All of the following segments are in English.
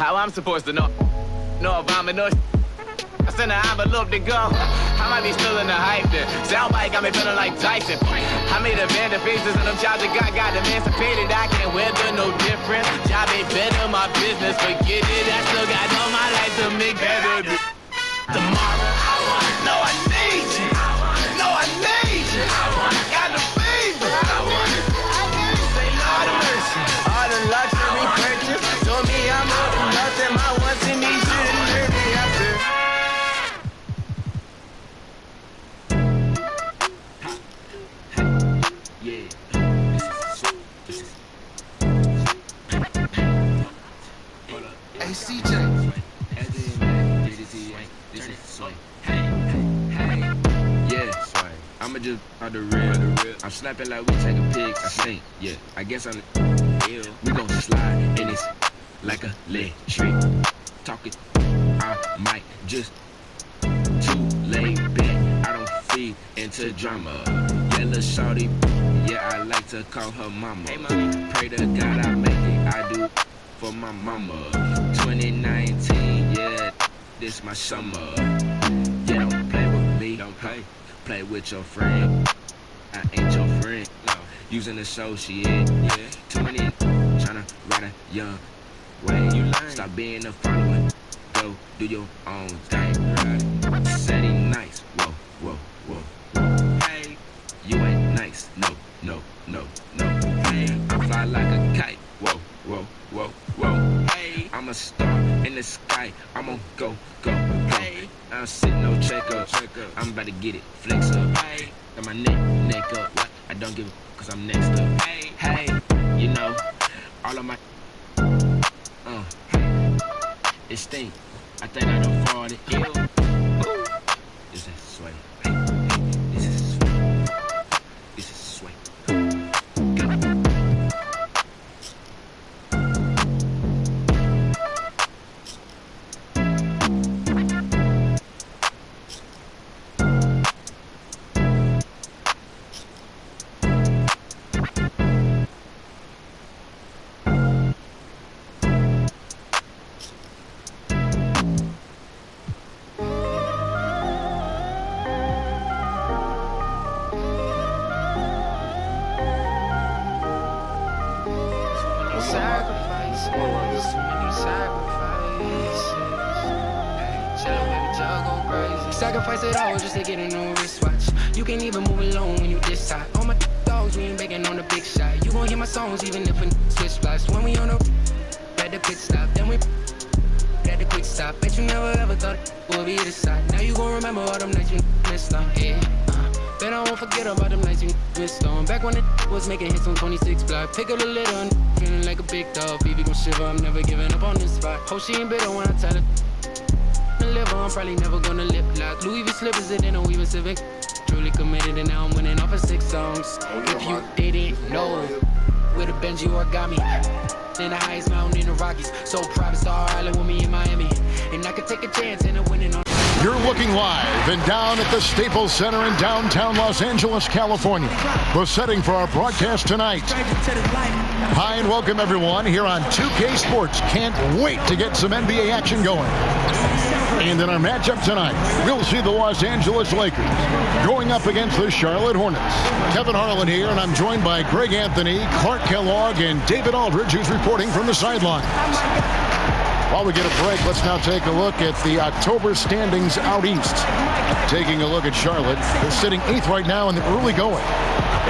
How I'm supposed to know? No, if I'm in no I send an envelope to go. I might be still in the hype then. Soundbite got me feeling like Tyson. I made a band of faces and them jobs that got emancipated. I can't weather no difference. Job ain't better, my business. Forget it. I still got all my life to make better. Tomorrow, I need you. No, I need you. Got the fever. Say Lord of mercy. All the luxury purchase. Told me I'm more than nothing. My wants and needs shouldn't hurt me after. Hey, CJ. I'ma just out the real. I'm snapping like we taking pics. I think, yeah. I guess I'm ill. We gon' slide in this like a leg trick. Talking, I might just too laid back. I don't feed into drama. Yellow shorty, yeah, I like to call her mama. Pray to God I make it. I do for my mama. 2019, yeah, this my summer. Yeah, don't play with me, don't play. Play with your friend. I ain't your friend. No. Using associate. Yeah. Too many tryna ride a young way. You learn. Stop being a follower. Go do your own thing. Right. Said he nice. Whoa, whoa, whoa, whoa. Hey, you ain't nice. No, no, no, no. Hey, I fly like a kite. Whoa, whoa, whoa, whoa. Hey, I'm a star in the sky. I'm on go, go, go. Hey. I'm sitting no check up. I'm about to get it, flex up. Hey, got my neck up. What? I don't give a cause I'm next up. Hey, you know, all of my it stink. I think I done farted. Ew. This is sway. This is sway. This is sway. Sacrifice it all just to get a new wristwatch. You can't even move alone when you this hot. All my dogs, we ain't begging on the big shot. You gon' hear my songs even if a switch flies. When we on the at the pit stop, then we at the quick stop. Bet you never ever thought it would be this side. Now you gon' remember all them nights you missed on. Yeah. Bet I won't forget about them nights you missed on. Back when it was making hits on 26 block. Pick up the litter, feeling like a big dog. Baby gon' shiver, I'm never giving up on this spot. Hope she ain't bitter when I tell her. I'm probably never gonna lip lock. Louis V slippers and then a Weaver Civic. Truly committed and now I'm winning off of 6 songs. If you didn't know, with a Benji origami. In the highest mountain in the Rockies. So private Star Island with me in Miami. And I could take a chance and I'm winning on. You're looking live and down at the Staples Center in downtown Los Angeles, California. The setting for our broadcast tonight. Hi and welcome everyone here on 2K Sports. Can't wait to get some NBA action going. And in our matchup tonight, we'll see the Los Angeles Lakers going up against the Charlotte Hornets. Kevin Harlan here, and I'm joined by Greg Anthony, Clark Kellogg, and David Aldridge, who's reporting from the sidelines. While we get a break, let's now take a look at the October standings out east. Taking a look at Charlotte, they're sitting 8th right now in the early going.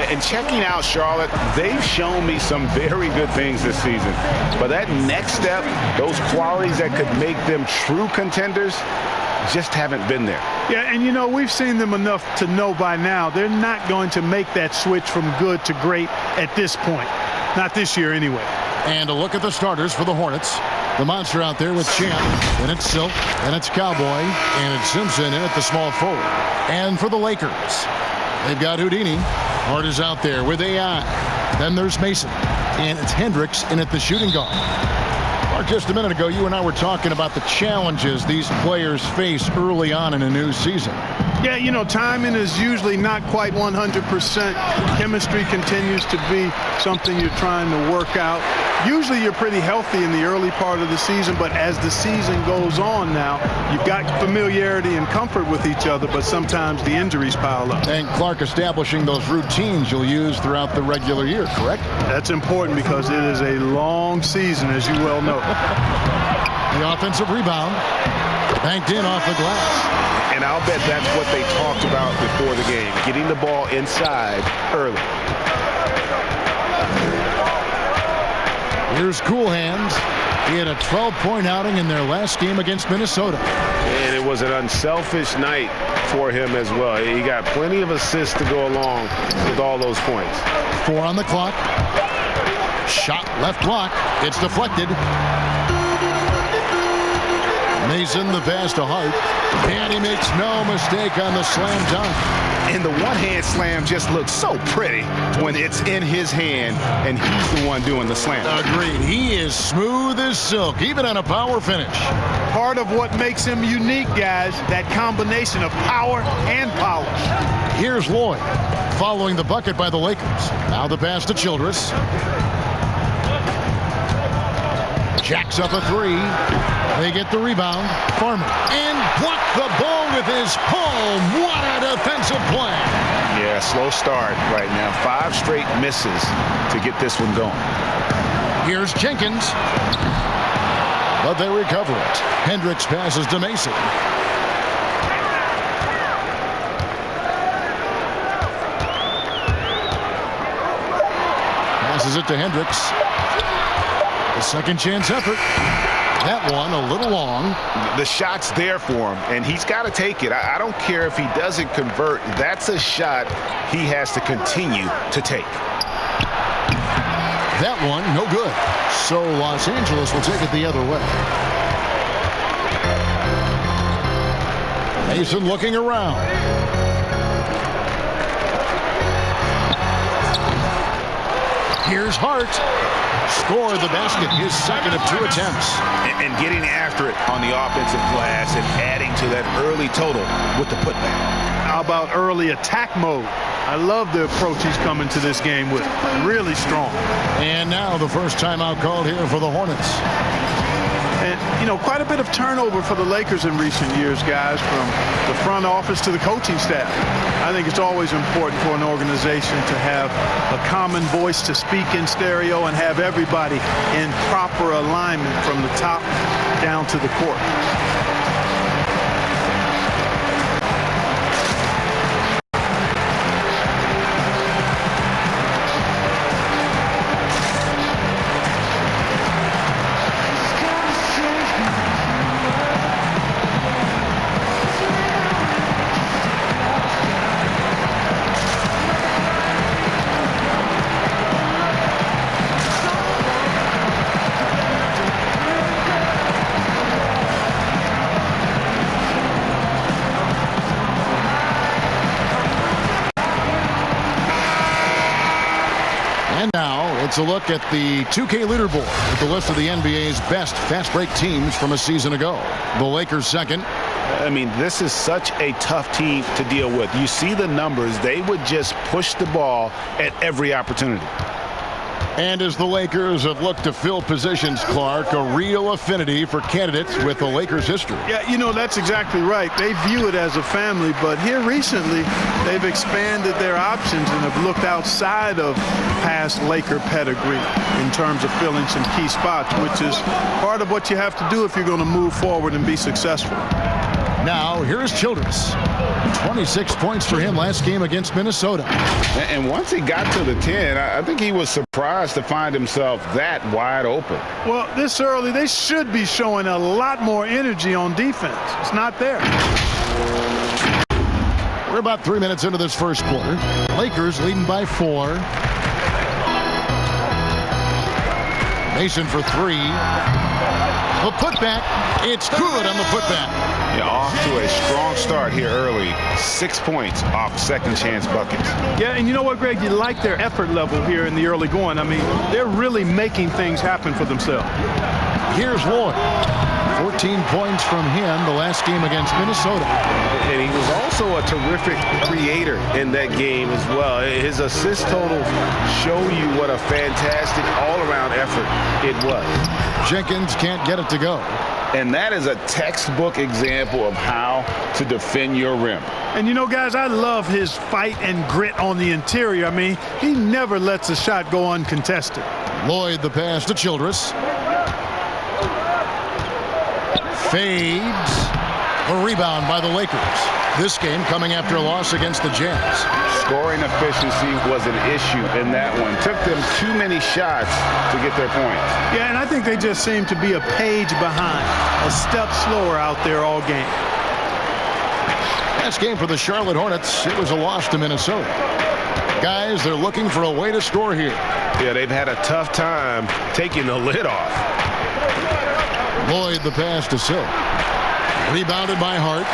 And checking out Charlotte, they've shown me some very good things this season. But that next step, those qualities that could make them true contenders, just haven't been there. Yeah, and you know, we've seen them enough to know by now they're not going to make that switch from good to great at this point. Not this year anyway. And a look at the starters for the Hornets. The monster out there with Champ, and it's Silk, and it's Cowboy, and it's Simpson in at the small forward. And for the Lakers, they've got Houdini. Hart is out there with AI. Then there's Mason, and it's Hendricks in at the shooting guard. Mark, just a minute ago, you and I were talking about the challenges these players face early on in a new season. Yeah, you know, timing is usually not quite 100%. Chemistry continues to be something you're trying to work out. Usually you're pretty healthy in the early part of the season, but as the season goes on now, you've got familiarity and comfort with each other, but sometimes the injuries pile up. And Clark, establishing those routines you'll use throughout the regular year, correct? That's important because it is a long season, as you well know. The offensive rebound, banked in off the glass. And I'll bet that's what they talked about before the game, getting the ball inside early. Here's Cool Hands. He had a 12-point outing in their last game against Minnesota. And it was an unselfish night for him as well. He got plenty of assists to go along with all those points. 4 on the clock. Shot left block. It's deflected. Mason the pass to Hart. And he makes no mistake on the slam dunk. And the one-hand slam just looks so pretty when it's in his hand and he's the one doing the slam. Agreed. He is smooth as silk, even on a power finish. Part of what makes him unique, guys, that combination of power and polish. Here's Lloyd following the bucket by the Lakers. Now the pass to Childress. Jacks up a 3. They get the rebound. Farmer. And blocked the ball with his palm. What a defensive play. Yeah, slow start right now. 5 straight misses to get this one going. Here's Jenkins. But they recover it. Hendricks passes to Mason. Passes it to Hendricks. A second chance effort. That one a little long. The shot's there for him, and he's got to take it. I don't care if he doesn't convert. That's a shot he has to continue to take. That one, no good. So Los Angeles will take it the other way. Mason looking around. Here's Hart. Scored the basket, his second of 2 attempts. And getting after it on the offensive glass and adding to that early total with the putback. How about early attack mode? I love the approach he's coming to this game with. Really strong. And now the first timeout called here for the Hornets. And, you know, quite a bit of turnover for the Lakers in recent years, guys, from the front office to the coaching staff. I think it's always important for an organization to have a common voice to speak in stereo and have everybody in proper alignment from the top down to the court. It's a look at the 2K leaderboard with the list of the NBA's best fast break teams from a season ago. The Lakers second. I mean, this is such a tough team to deal with. You see the numbers. They would just push the ball at every opportunity. And as the Lakers have looked to fill positions, Clark, a real affinity for candidates with the Lakers history. Yeah, you know, that's exactly right. They view it as a family, but here recently they've expanded their options and have looked outside of past Laker pedigree in terms of filling some key spots, which is part of what you have to do if you're going to move forward and be successful. Now, here's Childress. 26 points for him last game against Minnesota. And once he got to the 10, I think he was surprised to find himself that wide open. Well, this early, they should be showing a lot more energy on defense. It's not there. We're about 3 minutes into this first quarter. Lakers leading by 4. Mason for 3. The putback. It's good on the putback. Yeah, off to a strong start here early. 6 points off second chance buckets. Yeah, and you know what, Greg? You like their effort level here in the early going. I mean, they're really making things happen for themselves. Here's Lloyd. 14 points from him the last game against Minnesota. And he was also a terrific creator in that game as well. His assist total show you what a fantastic all-around effort it was. Jenkins can't get it to go. And that is a textbook example of how to defend your rim. And, you know, guys, I love his fight and grit on the interior. I mean, he never lets a shot go uncontested. Lloyd the pass to Childress. Fades. A rebound by the Lakers. This game coming after a loss against the Jazz. Scoring efficiency was an issue in that one. Took them too many shots to get their points. Yeah, and I think they just seem to be a page behind, a step slower out there all game. Last game for the Charlotte Hornets, it was a loss to Minnesota. Guys, they're looking for a way to score here. Yeah, they've had a tough time taking the lid off. Lloyd the pass to Silk. Rebounded by Hart.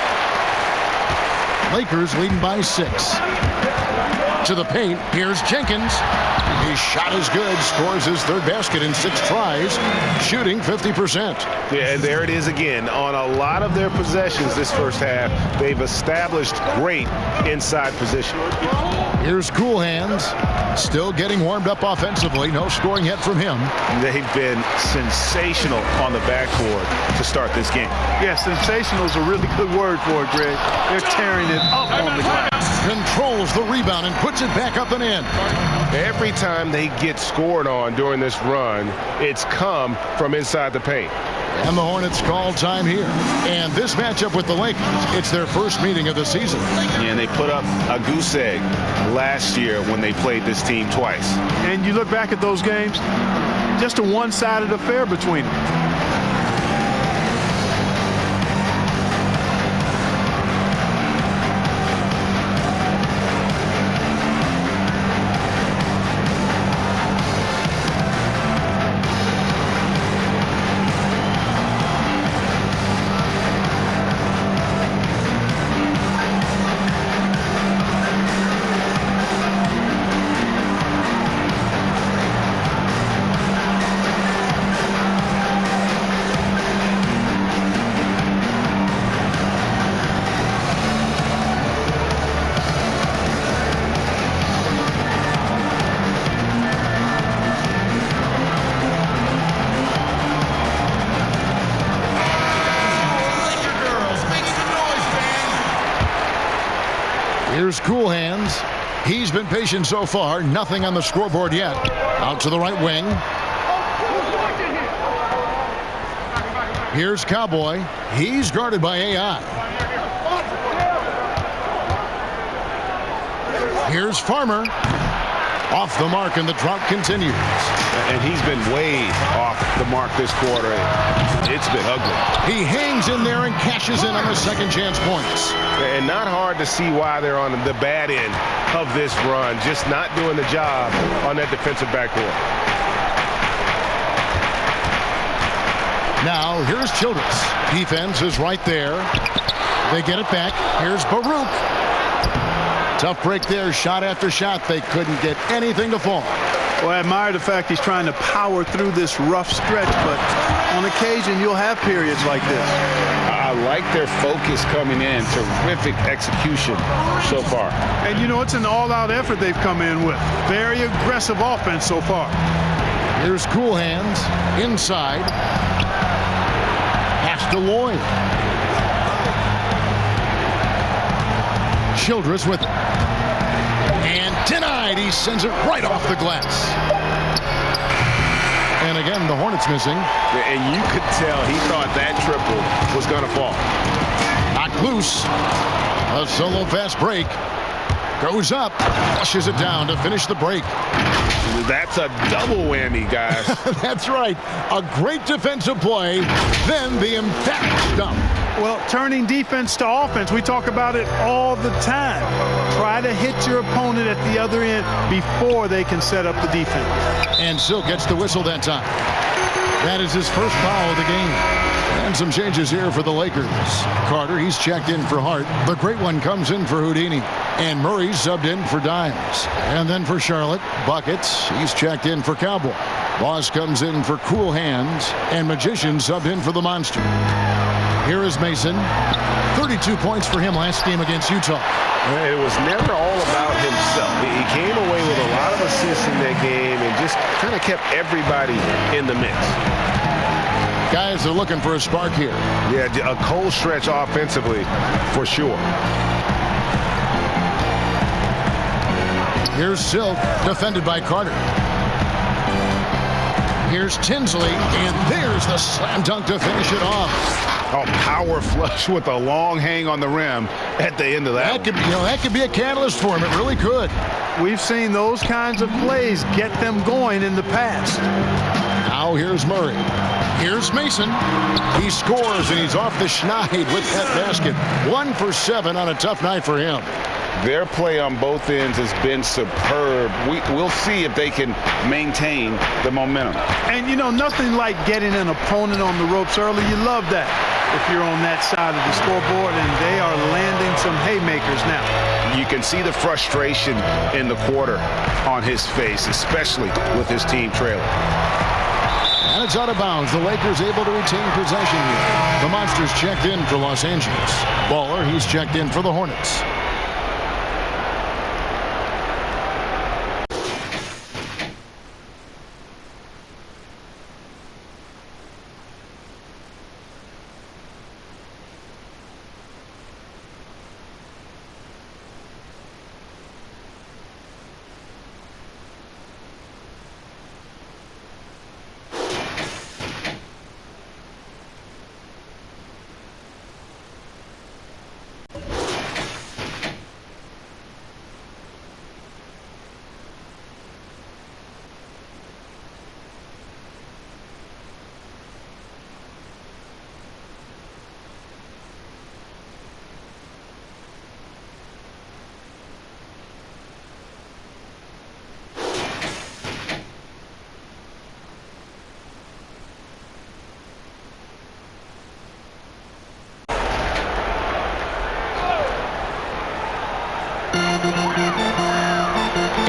Lakers leading by 6. To the paint, here's Jenkins. His shot is good, scores his third basket in 6 tries, shooting 50%. Yeah, and there it is again. On a lot of their possessions this first half, they've established great inside position. Here's Cool Hands, still getting warmed up offensively. No scoring yet from him. They've been sensational on the backcourt to start this game. Yeah, sensational is a really good word for it, Greg. They're tearing it up on the glass. Controls the rebound and puts it back up and in. Every time they get scored on during this run, it's come from inside the paint. And the Hornets call time here. And this matchup with the Lakers, it's their first meeting of the season. And they put up a goose egg last year when they played this team twice. And you look back at those games, just a one-sided affair between them. Here's Cool Hands. He's been patient so far. Nothing on the scoreboard yet. Out to the right wing. Here's Cowboy. He's guarded by AI. Here's Farmer. Off the mark, and the drought continues. And he's been way off the mark this quarter. It's been ugly. He hangs in there and cashes in on the second chance points. And not hard to see why they're on the bad end of this run. Just not doing the job on that defensive backcourt. Now, here's Childress. Defense is right there. They get it back. Here's Baruch. Tough break there, shot after shot. They couldn't get anything to fall. Well, I admire the fact he's trying to power through this rough stretch, but on occasion you'll have periods like this. I like their focus coming in. Terrific execution so far. And you know, it's an all-out effort they've come in with. Very aggressive offense so far. Here's Cool Hands inside. Pass to Lloyd. Childress with it. And denied. He sends it right off the glass. And again, the Hornets missing. And you could tell he thought that triple was going to fall. Knocked loose. A solo fast break. Goes up. Flushes it down to finish the break. That's a double whammy, guys. That's right. A great defensive play. Then the emphatic dump. Well, turning defense to offense, we talk about it all the time. Try to hit your opponent at the other end before they can set up the defense. And Silk gets the whistle that time. That is his first foul of the game. And some changes here for the Lakers. Carter, he's checked in for Hart. The great one comes in for Houdini. And Murray's subbed in for Dimes. And then for Charlotte, Buckets, he's checked in for Cowboy. Ross comes in for cool hands, and Magician subbed in for the Monster. Here is Mason. 32 points for him last game against Utah. It was never all about himself. He came away with a lot of assists in that game and just kind of kept everybody in the mix. Guys are looking for a spark here. Yeah, a cold stretch offensively for sure. Here's Silk, defended by Carter. Here's Tinsley, and there's the slam dunk to finish it off. Oh, power flush with a long hang on the rim at the end of that. That could be a catalyst for him. It really could. We've seen those kinds of plays get them going in the past. Now here's Murray. Here's Mason. He scores, and he's off the schneid with that basket. 1 for 7 on a tough night for him. Their play on both ends has been superb. We'll see if they can maintain the momentum. And, nothing like getting an opponent on the ropes early. You love that if you're on that side of the scoreboard, and they are landing some haymakers now. You can see the frustration in the quarter on his face, especially with his team trailing. And it's out of bounds. The Lakers able to retain possession here. The Monsters checked in for Los Angeles. Baller, he's checked in for the Hornets.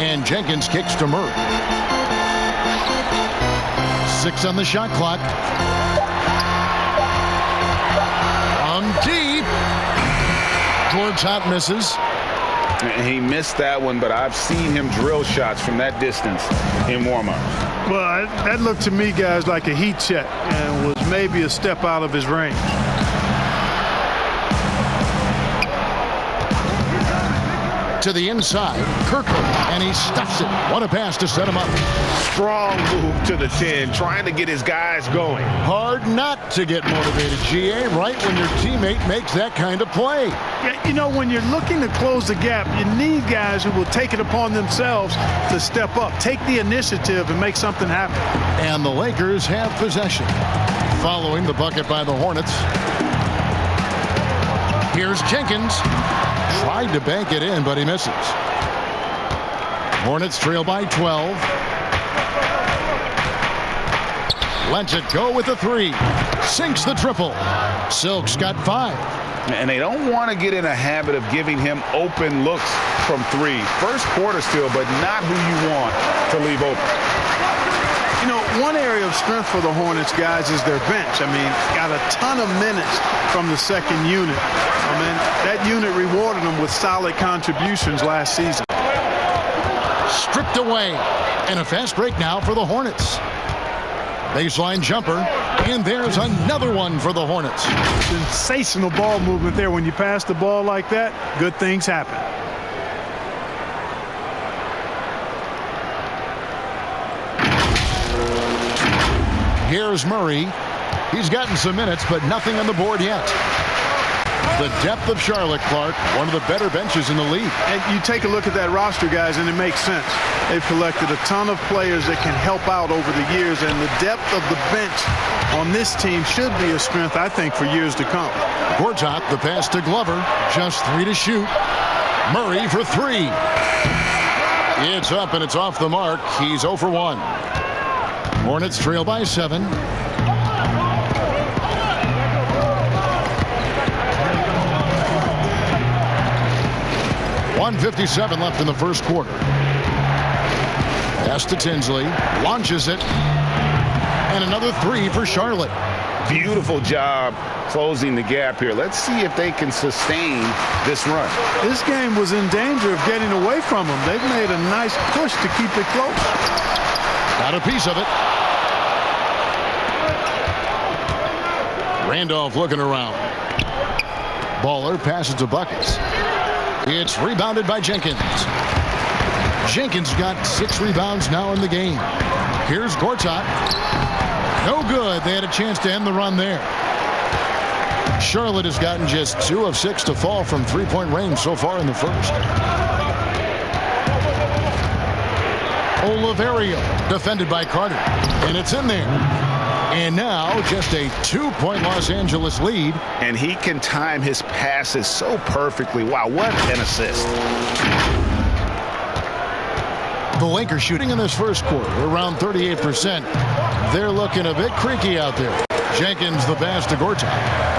And Jenkins kicks to Murray. 6 on the shot clock. From deep. Gortat misses. He missed that one, but I've seen him drill shots from that distance in warm-up. Well, that looked to me, guys, like a heat check and was maybe a step out of his range. To the inside, Kirkland, and he stuffs it. What a pass to set him up. Strong move to the 10, trying to get his guys going. Hard not to get motivated, GA, right when your teammate makes that kind of play. Yeah, when you're looking to close the gap, you need guys who will take it upon themselves to step up, take the initiative, and make something happen. And the Lakers have possession. Following the bucket by the Hornets. Here's Jenkins. Tried to bank it in, but he misses. Hornets trail by 12. Lets it go with the 3. Sinks the triple. Silk's got 5. And they don't want to get in a habit of giving him open looks from 3. First quarter still, but not who you want to leave open. One area of strength for the Hornets, guys, is their bench. Got a ton of minutes from the second unit. That unit rewarded them with solid contributions last season. Stripped away. And a fast break now for the Hornets. Baseline jumper. And there's another one for the Hornets. Sensational ball movement there. When you pass the ball like that, good things happen. Here's Murray. He's gotten some minutes, but nothing on the board yet. The depth of Charlotte, Clark, one of the better benches in the league. And you take a look at that roster, guys, and it makes sense. They've collected a ton of players that can help out over the years, and the depth of the bench on this team should be a strength, I think, for years to come. Gortat, the pass to Glover. Just 3 to shoot. Murray for 3. It's up, and it's off the mark. He's 0 for 1. Hornets trail by 7. .157 left in the first quarter. Pass to Tinsley. Launches it. And another 3 for Charlotte. Beautiful job closing the gap here. Let's see if they can sustain this run. This game was in danger of getting away from them. They've made a nice push to keep it close. Got a piece of it. Randolph looking around. Baller passes to Buckets. It's rebounded by Jenkins. Jenkins got 6 rebounds now in the game. Here's Gortat. No good. They had a chance to end the run there. Charlotte has gotten just 2 of 6 to fall from three-point range so far in the first. Oliverio defended by Carter. And it's in there. And now just a 2-point Los Angeles lead. And he can time his passes so perfectly. Wow, what an assist. The Lakers shooting in this first quarter around 38%. They're looking a bit creaky out there. Jenkins the pass to Gortat.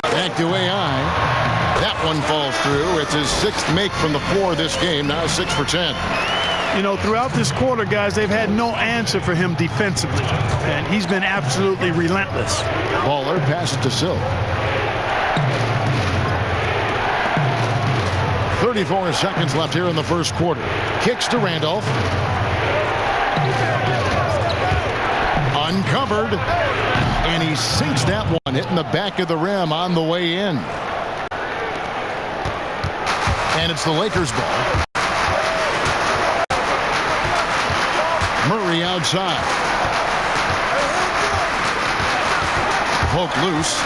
Back to AI. That one falls through. It's his 6th make from the floor this game. Now 6 for 10. You know, throughout this quarter, guys, they've had no answer for him defensively. And he's been absolutely relentless. Baller passes to Silk. 34 seconds left here in the first quarter. Kicks to Randolph. Uncovered. And he sinks that one, hitting the back of the rim on the way in. And it's the Lakers' ball. Murray outside. Poke loose.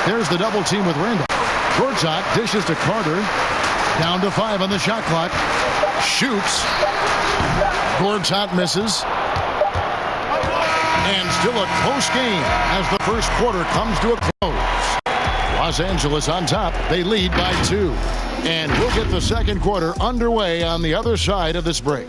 There's the double team with Randolph. Gortat dishes to Carter. Down to 5 on the shot clock. Shoots. Gortat misses. And still a close game as the first quarter comes to a close. Los Angeles on top. They lead by 2. And we'll get the second quarter underway on the other side of this break.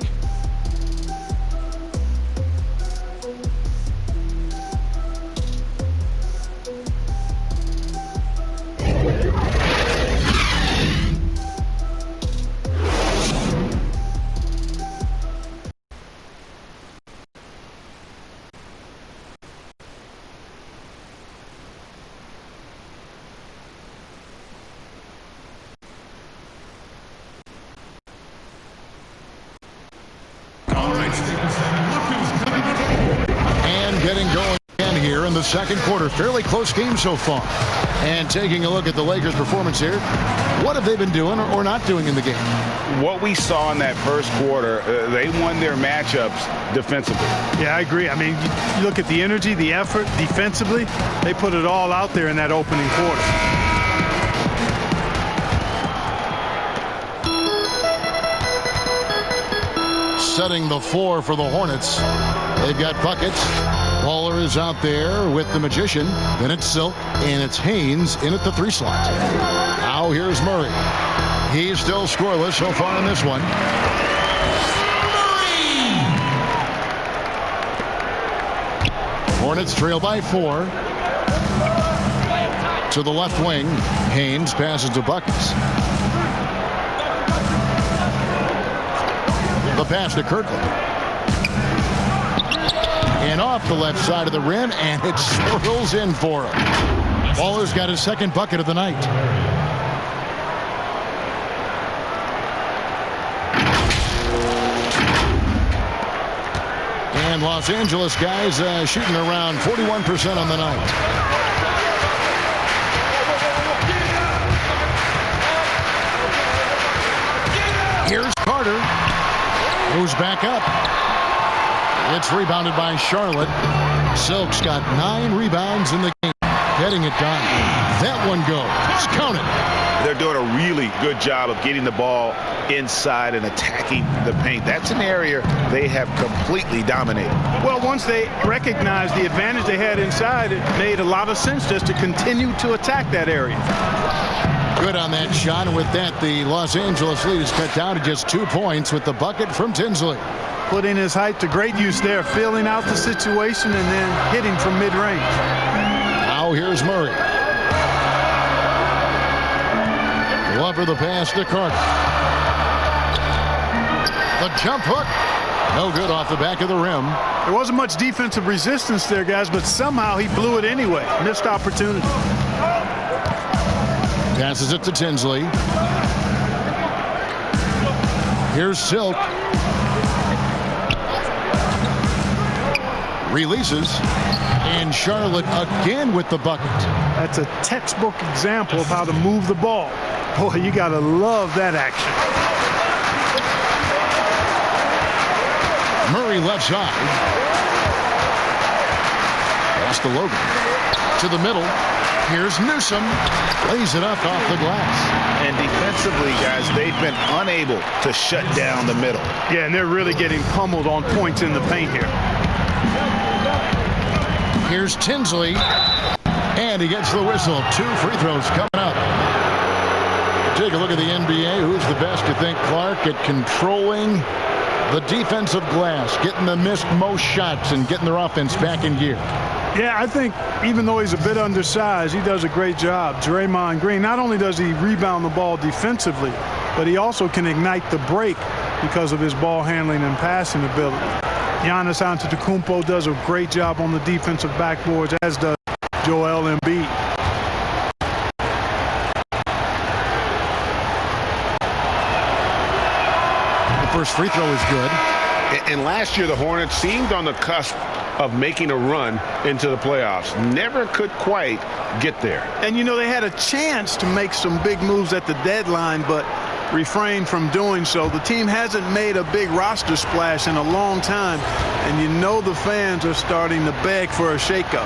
Second quarter, fairly close game so far. And taking a look at the Lakers' performance here, what have they been doing or not doing in the game? What we saw in that first quarter, they won their matchups defensively. Yeah, I agree. I mean, you look at the energy, the effort defensively, they put it all out there in that opening quarter. Setting the 4 for the Hornets. They've got Buckets. Baller is out there with the Magician. Then it's Silk, and it's Haynes in at the 3 slot. Now here's Murray. He's still scoreless so far in this one. Hornets trail by 4. To the left wing. Haynes passes to Buckets. The pass to Kirkland. And off the left side of the rim, and it swirls in for him. Baller's got his second bucket of the night. And Los Angeles guys shooting around 41% on the night. Here's Carter. Moves back up. It's rebounded by Charlotte. Silk's got 9 rebounds in the game. Getting it done. That one goes. Count it. They're doing a really good job of getting the ball inside and attacking the paint. That's an area they have completely dominated. Well, once they recognized the advantage they had inside, it made a lot of sense just to continue to attack that area. Good on that shot. And with that, the Los Angeles lead is cut down to just 2 points with the bucket from Tinsley. Putting his height to great use there, filling out the situation and then hitting from mid-range. Now here's Murray. Glover the pass to Carter. The jump hook. No good off the back of the rim. There wasn't much defensive resistance there, guys, but somehow he blew it anyway. Missed opportunity. Passes it to Tinsley. Here's Silk. Releases. And Charlotte again with the bucket. That's a textbook example of how to move the ball. Boy, you got to love that action. Murray left side. Pass to Logan. To the middle. Here's Newsom. Lays it up off the glass. And defensively, guys, they've been unable to shut down the middle. Yeah, and they're really getting pummeled on points in the paint here. Here's Tinsley. And he gets the whistle. 2 free throws coming up. Take a look at the NBA. Who's the best, you think, Clark, at controlling the defensive glass, getting the missed most shots and getting their offense back in gear? Yeah, I think even though he's a bit undersized, he does a great job. Draymond Green, not only does he rebound the ball defensively, but he also can ignite the break because of his ball handling and passing ability. Giannis Antetokounmpo does a great job on the defensive backboards, as does Joel Embiid. The first free throw is good. And last year, the Hornets seemed on the cusp of making a run into the playoffs. Never could quite get there. And, you know, they had a chance to make some big moves at the deadline, but refrained from doing so. The team hasn't made a big roster splash in a long time, and you know the fans are starting to beg for a shakeup.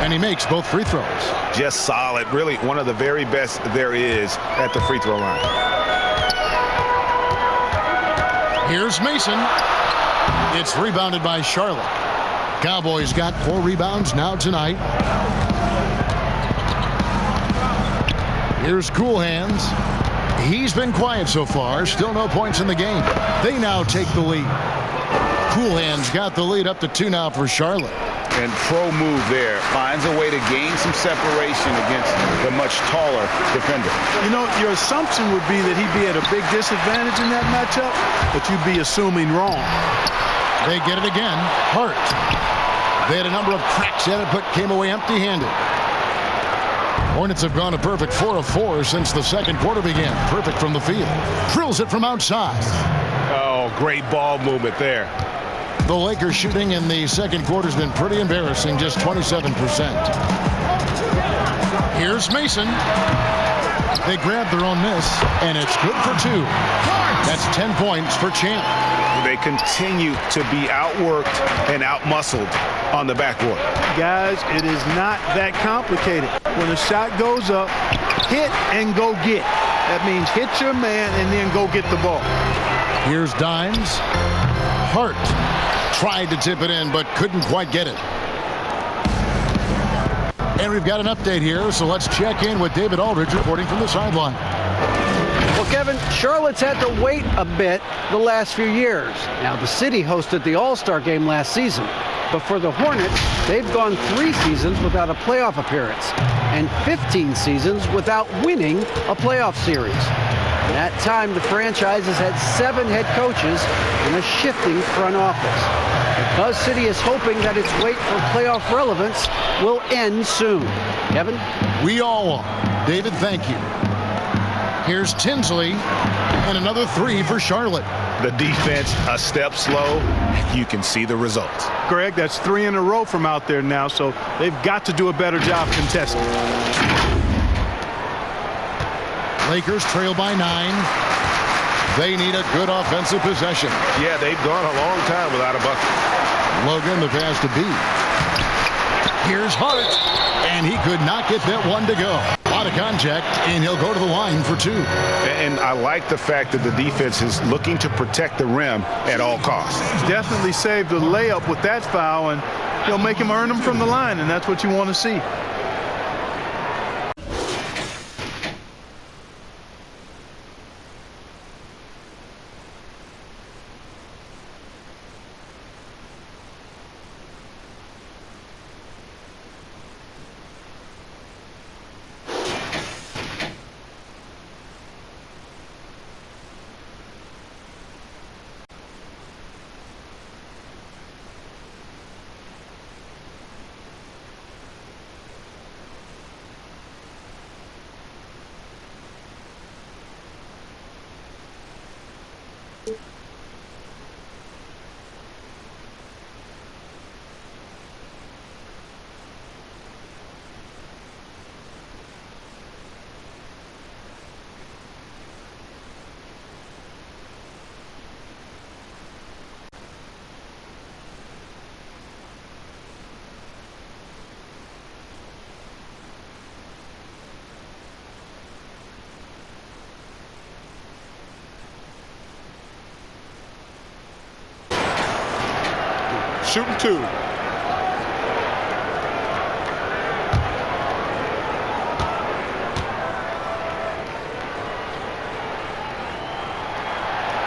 And he makes both free throws. Just solid. Really one of the very best there is at the free throw line. Here's Mason. It's rebounded by Charlotte. Cowboys got 4 rebounds now tonight. Here's Cool Hands. He's been quiet so far. Still no points in the game. They now take the lead. Cool Hands got the lead up to 2 now for Charlotte. And pro move there. Finds a way to gain some separation against the much taller defender. You know, your assumption would be that he'd be at a big disadvantage in that matchup, but you'd be assuming wrong. They get it again. Hart. They had a number of cracks at it, but came away empty-handed. Hornets have gone a perfect 4 of 4 since the second quarter began. Perfect from the field. Drills it from outside. Oh, great ball movement there. The Lakers shooting in the second quarter has been pretty embarrassing, just 27%. Here's Mason. They grab their own miss, and it's good for 2. That's 10 points for Champ. They continue to be outworked and outmuscled on the backboard. Guys, it is not that complicated. When a shot goes up, hit and go get. That means hit your man and then go get the ball. Here's Dimes. Hart tried to tip it in, but couldn't quite get it. And we've got an update here, so let's check in with David Aldridge reporting from the sideline. Well, Kevin, Charlotte's had to wait a bit the last few years. Now, the city hosted the All-Star game last season. But for the Hornets, they've gone 3 seasons without a playoff appearance and 15 seasons without winning a playoff series. In that time, the franchise has had 7 head coaches and a shifting front office. The Buzz City is hoping that its wait for playoff relevance will end soon. Kevin? We all are. David, thank you. Here's Tinsley, and another 3 for Charlotte. The defense a step slow. You can see the results. Greg, that's 3 in a row from out there now, so they've got to do a better job contesting. Lakers trail by 9. They need a good offensive possession. Yeah, they've gone a long time without a bucket. Logan, the pass to B. Here's Hart, and he could not get that one to go. Out of contact, and he'll go to the line for 2. And I like the fact that the defense is looking to protect the rim at all costs. Definitely saved a layup with that foul, and he'll make him earn them from the line, and that's what you want to see. shooting 2.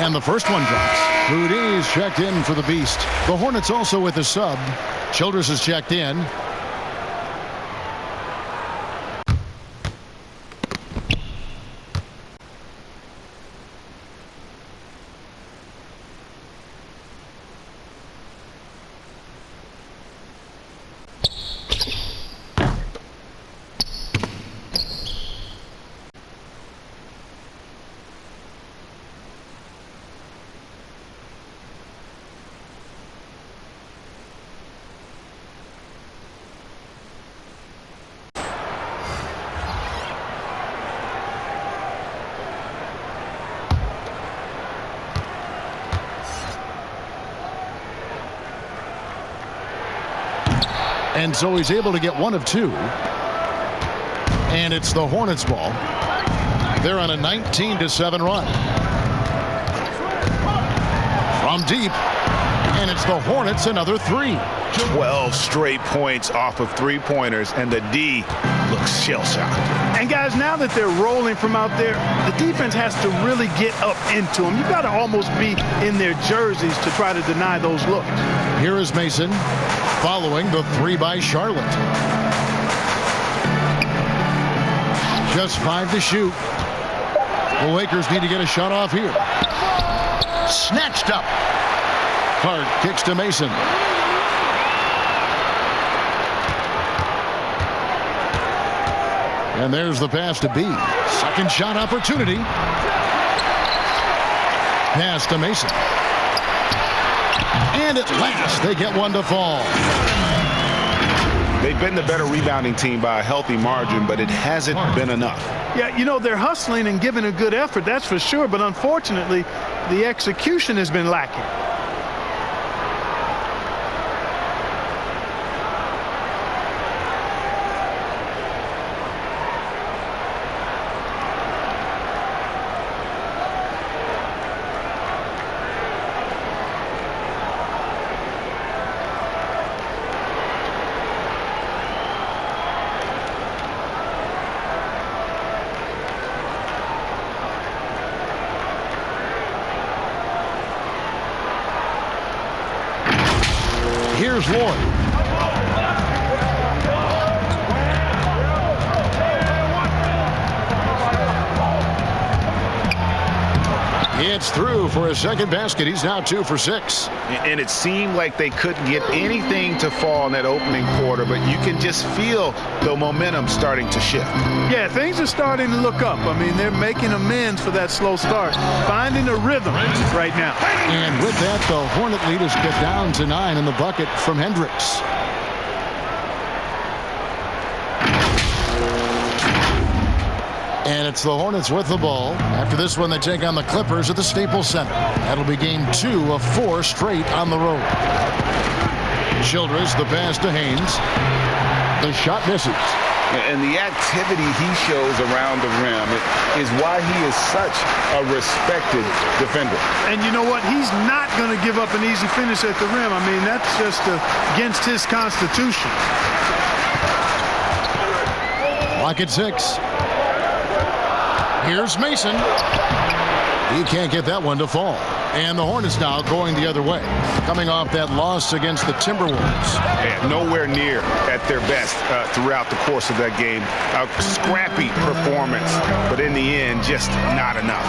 And the first one drops. Houdini's checked in for the Beast. The Hornets also with a sub. Childress is checked in. And so he's able to get 1 of 2. And it's the Hornets ball. They're on a 19-7 run. From deep. And it's the Hornets another 3. 12 straight points off of 3-pointers, and the D looks shell-shocked. And guys, now that they're rolling from out there, the defense has to really get up into them. You've got to almost be in their jerseys to try to deny those looks. Here is Mason following the 3 by Charlotte. Just 5 to shoot. The Lakers need to get a shot off here. Snatched up. Clark kicks to Mason. And there's the pass to B. Second shot opportunity. Pass to Mason. And at last, they get 1 to fall. They've been the better rebounding team by a healthy margin, but it hasn't been enough. Yeah, you know, they're hustling and giving a good effort, that's for sure. But unfortunately, the execution has been lacking. Here's Lloyd. It's through for a second basket. He's now 2 for 6. And it seemed like they couldn't get anything to fall in that opening quarter, but you can just feel the momentum starting to shift. Yeah, things are starting to look up. I mean, they're making amends for that slow start, finding a rhythm right now. And with that, the Hornet lead is cut down to 9 in the bucket from Hendricks. And it's the Hornets with the ball. After this one, they take on the Clippers at the Staples Center. That'll be game 2 of 4 straight on the road. Childress, the pass to Haynes. The shot misses. And the activity he shows around the rim is why he is such a respected defender. And you know what? He's not going to give up an easy finish at the rim. I mean, that's just against his constitution. Lock at 6. Here's Mason. He can't get that one to fall. And the Hornets now going the other way, coming off that loss against the Timberwolves. And nowhere near at their best throughout the course of that game. A scrappy performance, but in the end, just not enough.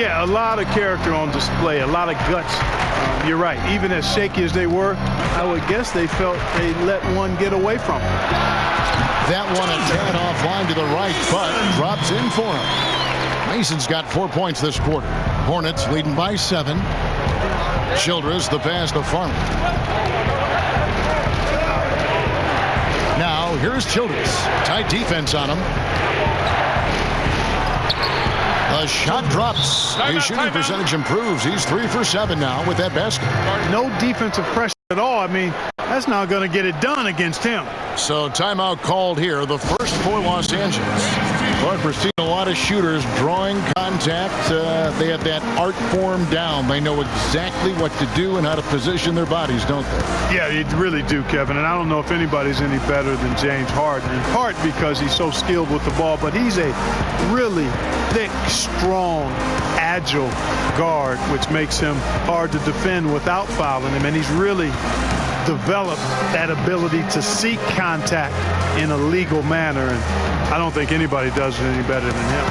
Yeah, a lot of character on display, a lot of guts. You're right. Even as shaky as they were, I would guess they felt they let one get away from them. That one a tad offline to the right, but drops in for him. Mason's got 4 points this quarter. Hornets leading by 7. Childress, the pass to Farmer. Now, here's Childress. Tight defense on him. The shot drops. His shooting percentage improves. He's 3 for 7 now with that basket. No defensive pressure at all. I mean, That's not going to get it done against him. So timeout called here, the first for Los Angeles. Clark, we're seeing a lot of shooters drawing contact. They have that art form down. They know exactly what to do and how to position their bodies, don't they? Yeah, you really do, Kevin. And I don't know if anybody's any better than James Harden, in part because he's so skilled with the ball, but he's a really thick, strong, agile guard, which makes him hard to defend without fouling him. And he's really developed that ability to seek contact in a legal manner, and I don't think anybody does it any better than him.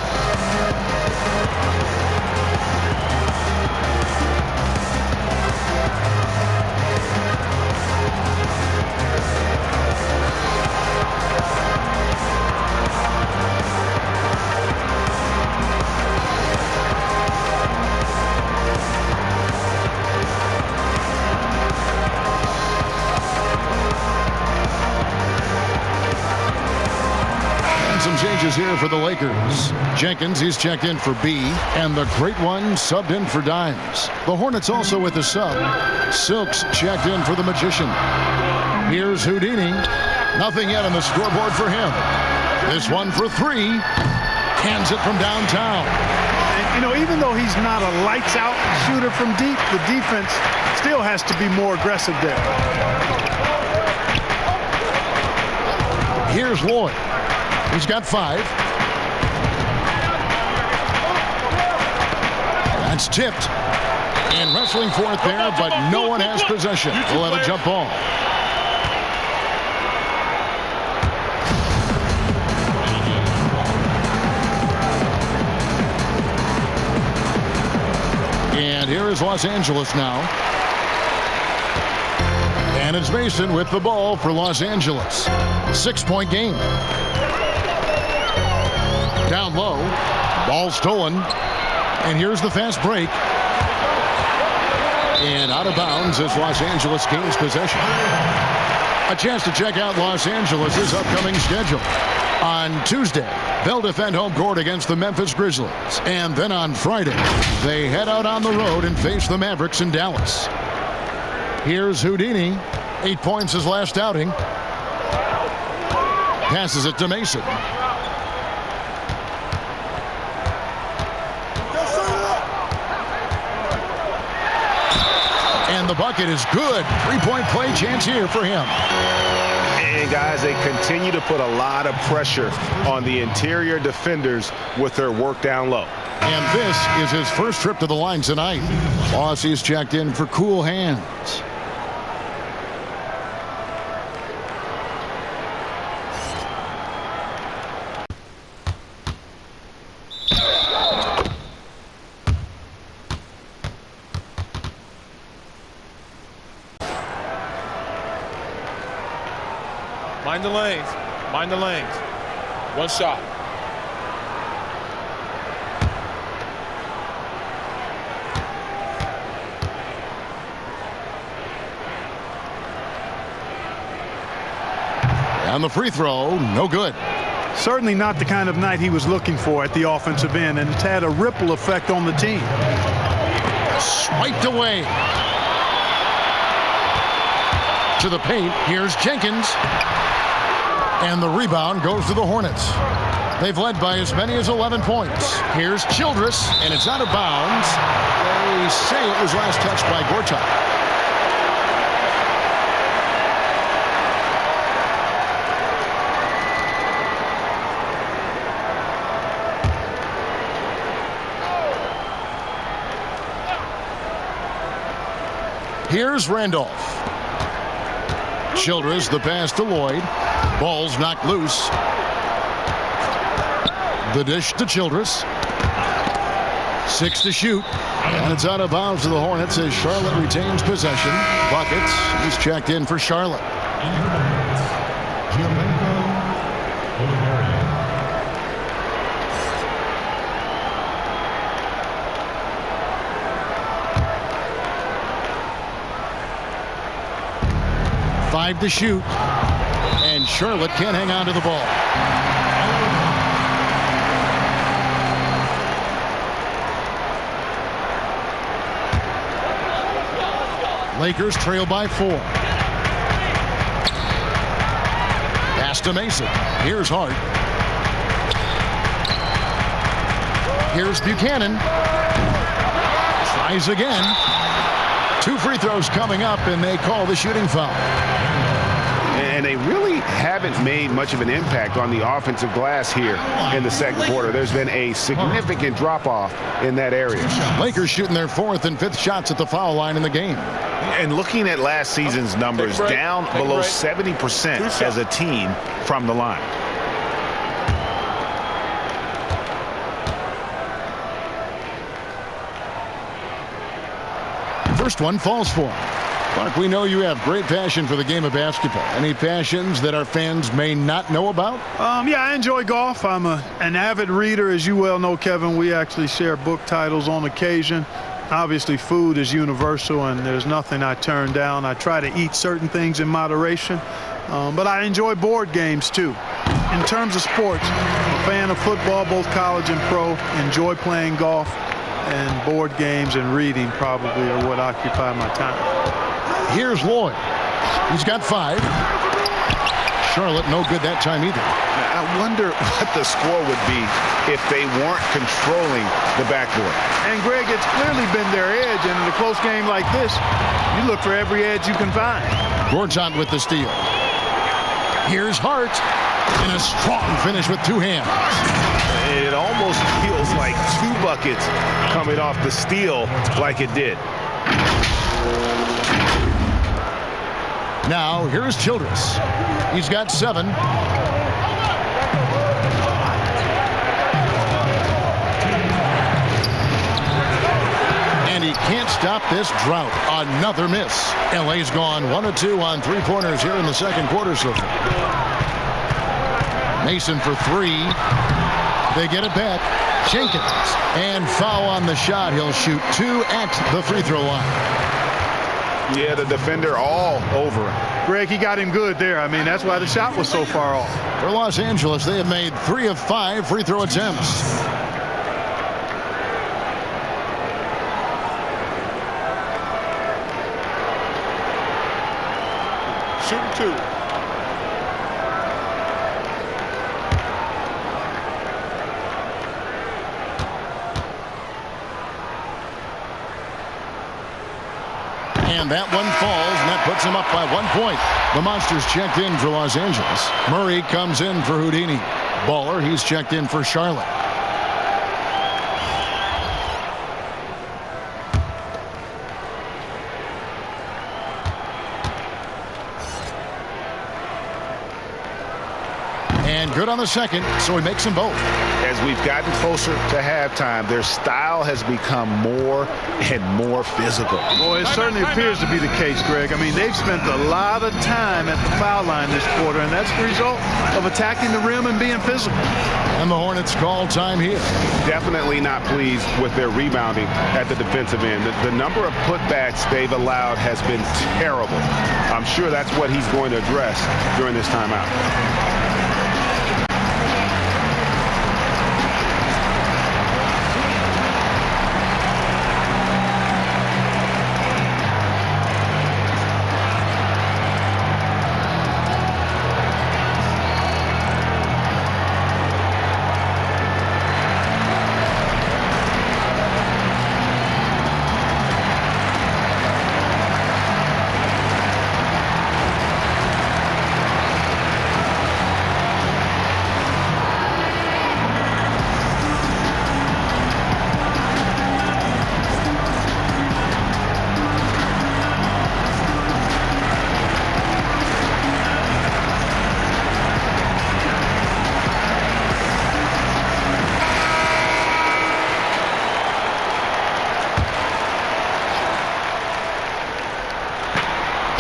Here for the Lakers. Jenkins, he's checked in for B, and the great one subbed in for Dimes. The Hornets also with the sub. Silks checked in for the Magician. Here's Houdini. Nothing yet on the scoreboard for him. This one for three. Hands it from downtown. And, you know, even though he's not a lights-out shooter from deep, the defense still has to be more aggressive there. Here's Lloyd. He's got 5. That's tipped. And wrestling for it there, but no one has possession. We'll have a jump ball. And here is Los Angeles now. And it's Mason with the ball for Los Angeles. 6-point game. Down low, ball stolen, and here's the fast break. And out of bounds as Los Angeles gains possession. A chance to check out Los Angeles' upcoming schedule. On Tuesday, they'll defend home court against the Memphis Grizzlies. And then on Friday, they head out on the road and face the Mavericks in Dallas. Here's Houdini. 8 points his last outing. Passes it to Mason. And the bucket is good. 3-point play chance here for him. And guys, they continue to put a lot of pressure on the interior defenders with their work down low. And this is his first trip to the line tonight. Aussie's checked in for cool hands. Mind the lanes. Mind the lanes. One shot. And the free throw, no good. Certainly not the kind of night he was looking for at the offensive end, and it's had a ripple effect on the team. Swiped away. To the paint, here's Jenkins. And the rebound goes to the Hornets. They've led by as many as 11 points. Here's Childress, and it's out of bounds. They say it was last touched by Gortat. Here's Randolph. Childress, the pass to Lloyd. Ball's knocked loose. The dish to Childress. 6 to shoot. And it's out of bounds to the Hornets as Charlotte retains possession. Buckets. He's checked in for Charlotte. Five to shoot, and Charlotte can't hang on to the ball. Lakers trail by 4. Pass to Mason. Here's Hart. Here's Buchanan. Tries again. 2 free throws coming up, and they call the shooting foul. And they really haven't made much of an impact on the offensive glass here in the second quarter. There's been a significant drop-off in that area. Lakers shooting their 4th and 5th shots at the foul line in the game. And looking at last season's numbers, down below 70% as a team from the line. First one falls for him. Mark, we know you have great passion for the game of basketball. Any passions that our fans may not know about? Yeah, I enjoy golf. I'm an avid reader. As you well know, Kevin, we actually share book titles on occasion. Obviously, food is universal, and there's nothing I turn down. I try to eat certain things in moderation, but I enjoy board games, too. In terms of sports, I'm a fan of football, both college and pro. Enjoy playing golf, and board games and reading probably are what occupy my time. Here's Lloyd. He's got 5. Charlotte no good that time either. I wonder what the score would be if they weren't controlling the backboard. And, Greg, it's clearly been their edge, and in a close game like this, you look for every edge you can find. Gortat with the steal. Here's Hart. And a strong finish with 2 hands. It almost feels like 2 buckets coming off the steal like it did. Now, here's Childress. He's got 7. And he can't stop this drought. Another miss. LA's gone 1 of 2 on 3-pointers here in the second quarter so far. Mason for 3. They get it back. Jenkins. And foul on the shot. He'll shoot 2 at the free throw line. Yeah, the defender all over him. Greg, he got him good there. I mean, that's why the shot was so far off. For Los Angeles, they have made 3 of 5 free throw attempts. Shooting 2. And that one falls, and that puts him up by 1 point. The Monsters checked in for Los Angeles. Murray comes in for Houdini. Baller, he's checked in for Charlotte. And good on the second, so he makes them both. As we've gotten closer to halftime, their style has become more and more physical. Well, it certainly appears to be the case, Greg. I mean, they've spent a lot of time at the foul line this quarter, and that's the result of attacking the rim and being physical. And the Hornets call time here. Definitely not pleased with their rebounding at the defensive end. The number of putbacks they've allowed has been terrible. I'm sure that's what he's going to address during this timeout.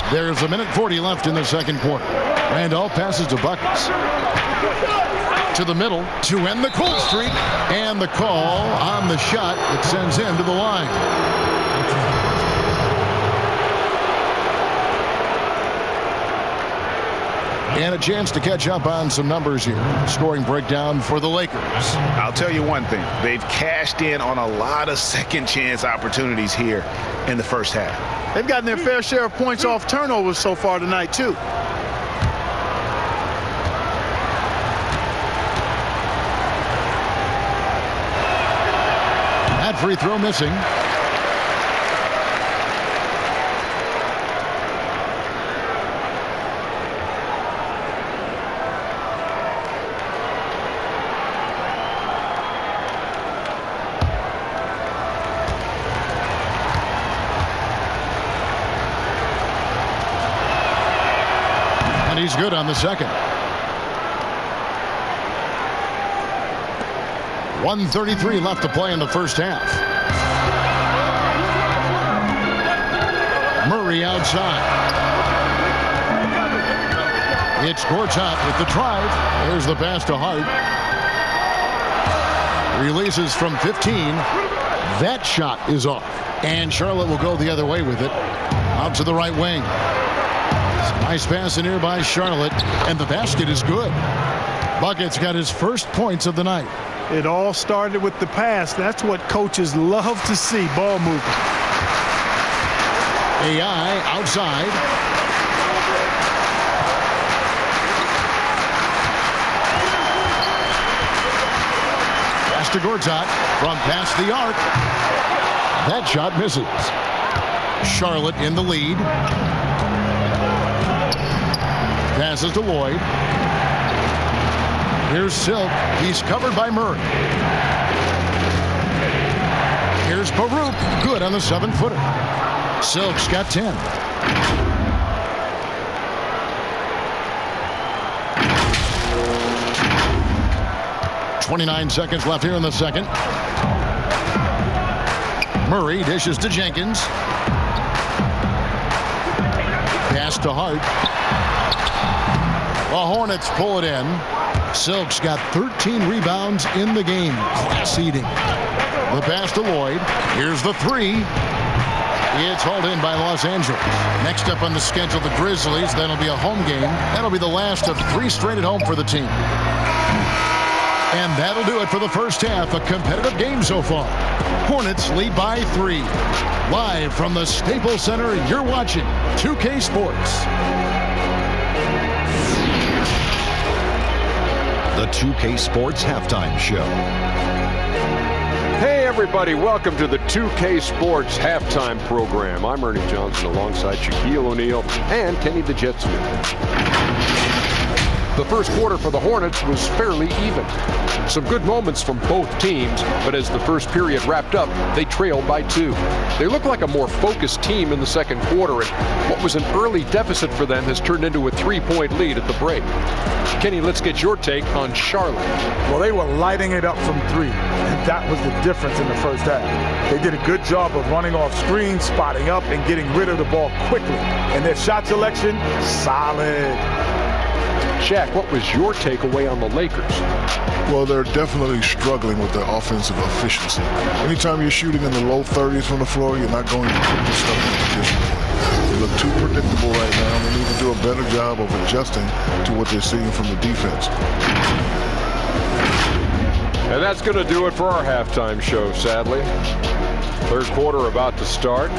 There's 1:40 left in the second quarter. Randolph passes to Buckets. To the middle to end the cold streak. And the call on the shot that sends him to the line. And a chance to catch up on some numbers here. Scoring breakdown for the Lakers. I'll tell you one thing. They've cashed in on a lot of second chance opportunities here in the first half. They've gotten their fair share of points off turnovers so far tonight, too. Second free throw missing. And he's good on the second. 1:33 left to play in the first half. Murray outside. It's Gortat with the drive. There's the pass to Hart. Releases from 15. That shot is off. And Charlotte will go the other way with it. Out to the right wing. Nice pass in here by Charlotte. And the basket is good. Bucket's got his first points of the night. It all started with the pass. That's what coaches love to see, ball movement. AI outside. Pass to Gortat from past the arc. That shot misses. Charlotte in the lead. Passes to Lloyd. Here's Silk. He's covered by Murray. Here's Baruch. Good on the 7-footer. Silk's got 10. .29 seconds left here in the second. Murray dishes to Jenkins. Pass to Hart. The Hornets pull it in. Silk's got 13 rebounds in the game. Class eating. The pass to Lloyd. Here's the three. It's hauled in by Los Angeles. Next up on the schedule, the Grizzlies. That'll be a home game. That'll be the last of 3 straight at home for the team. And that'll do it for the first half. A competitive game so far. Hornets lead by 3. Live from the Staples Center, you're watching 2K Sports. The 2K Sports Halftime Show. Hey everybody, welcome to the 2K Sports Halftime Program. I'm Ernie Johnson alongside Shaquille O'Neal and Kenny the Jet Smith. The first quarter for the Hornets was fairly even. Some good moments from both teams, but as the first period wrapped up, they trailed by 2. They look like a more focused team in the second quarter, and what was an early deficit for them has turned into a 3-point lead at the break. Kenny, let's get your take on Charlotte. Well, they were lighting it up from 3, and that was the difference in the first half. They did a good job of running off screens, spotting up, and getting rid of the ball quickly. And their shot selection, solid. Shaq, what was your takeaway on the Lakers? Well, they're definitely struggling with their offensive efficiency. Anytime you're shooting in the low 30s from the floor, you're not going to put yourself in a position to win. They look too predictable right now. They need to do a better job of adjusting to what they're seeing from the defense. And that's going to do it for our halftime show, sadly. Third quarter about to start.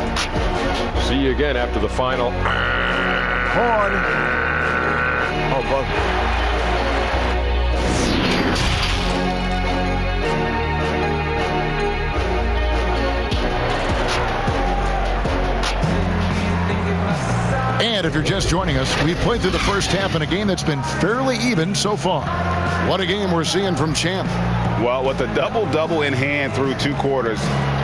See you again after the final. Horn. Oh, bug. And if you're just joining us, we've played through the first half in a game that's been fairly even so far. What a game we're seeing from Champ. Well, with a double-double in hand through 2 quarters,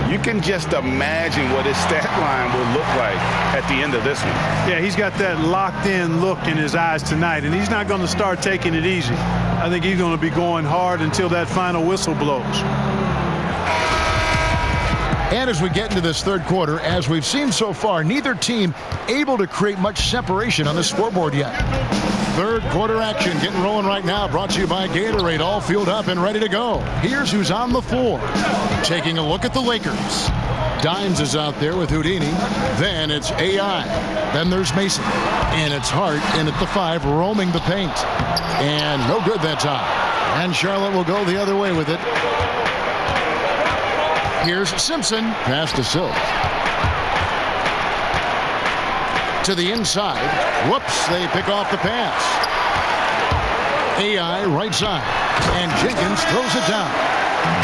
you can just imagine what his stat line will look like at the end of this one. Yeah, he's got that locked-in look in his eyes tonight, and he's not going to start taking it easy. I think he's going to be going hard until that final whistle blows. And as we get into this third quarter, as we've seen so far, neither team able to create much separation on the scoreboard yet. Third quarter action getting rolling right now, brought to you by Gatorade, all fueled up and ready to go. Here's who's on the floor. Taking a look at the Lakers. Dimes is out there with Houdini. Then it's AI. Then there's Mason. And it's Hart in at the 5, roaming the paint. And no good that time. And Charlotte will go the other way with it. Here's Simpson. Pass to Silk. To the inside. Whoops, they pick off the pass. AI right side. And Jenkins throws it down.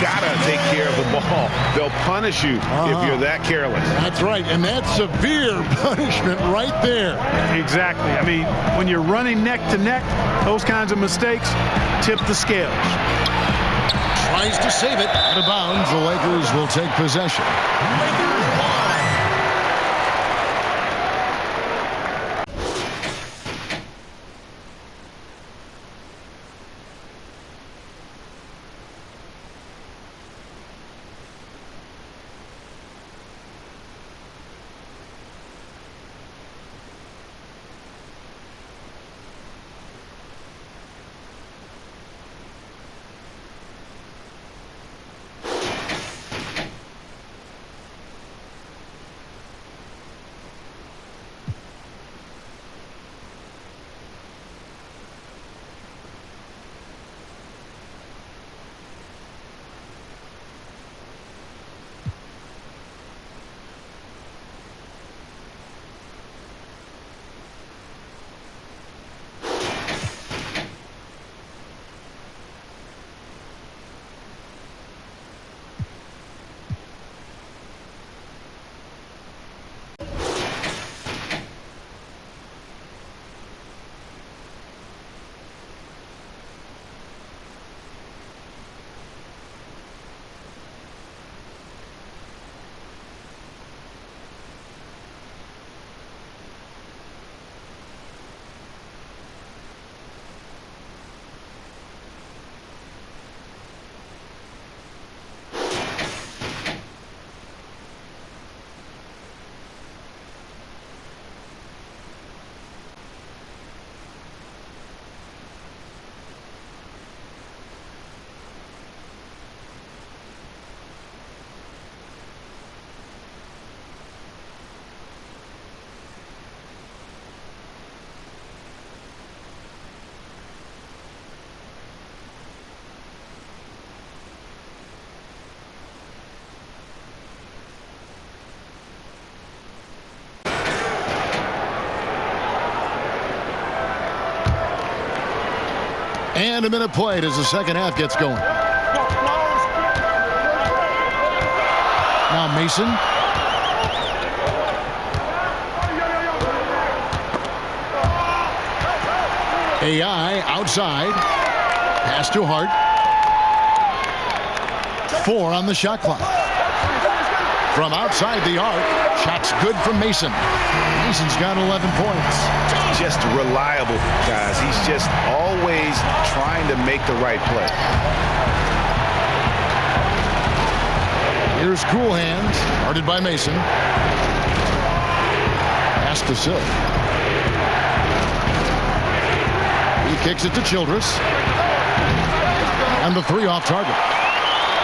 gotta take care of the ball. They'll punish you if you're that careless. That's right, and that's severe punishment right there. Exactly. I mean, when you're running neck to neck, those kinds of mistakes tip the scales. Tries to save it. Out of bounds. The Lakers will take possession. Lakers ball. And a minute played as the second half gets going. Now Mason. AI outside. Pass to Hart. 4 on the shot clock. From outside the arc. Shot's good from Mason. Mason's got 11 points. Just reliable, guys. He's just always trying to make the right play. Here's Cool Hands, guarded by Mason. Pass to Silk. He kicks it to Childress. And the 3 off target.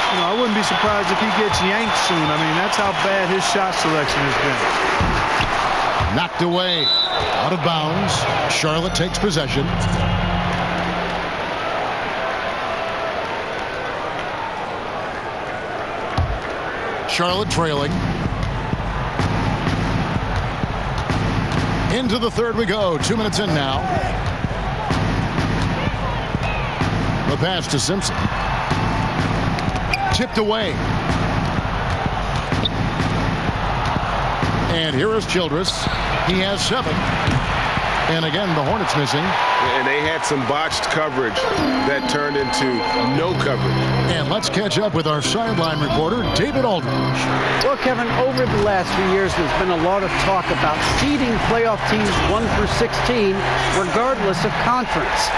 You know, I wouldn't be surprised if he gets yanked soon. I mean, that's how bad his shot selection has been. Knocked away. Out of bounds. Charlotte takes possession. Charlotte trailing. Into the third we go. 2 minutes in now. The pass to Simpson. Tipped away. And here is Childress. He has 7. And again, the Hornets missing. And they had some botched coverage that turned into no coverage. And let's catch up with our sideline reporter, David Aldridge. Well, Kevin, over the last few years, there's been a lot of talk about seeding playoff teams 1 through 16, regardless of conference.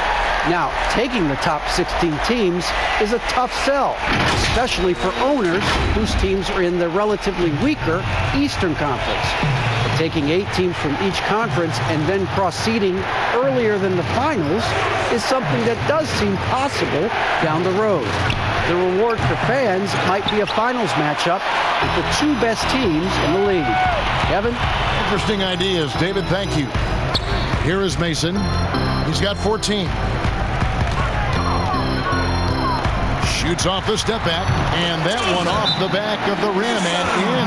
Now, taking the top 16 teams is a tough sell, especially for owners whose teams are in the relatively weaker Eastern Conference. But taking 8 teams from each conference and then cross-seeding earlier than the finals is something that does seem possible down the road. The reward for fans might be a finals matchup with the 2 best teams in the league. Kevin? Interesting ideas. David, thank you. Here is Mason. He's got 14. Shoots off the step back, and that one off the back of the rim and in.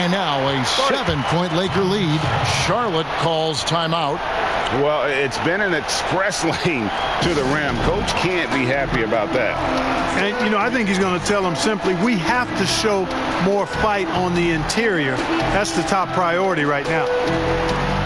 And now a 7-point Laker lead. Charlotte calls timeout. Well, it's been an express lane to the rim. Coach can't be happy about that. And, you know, I think he's going to tell them simply, we have to show more fight on the interior. That's the top priority right now.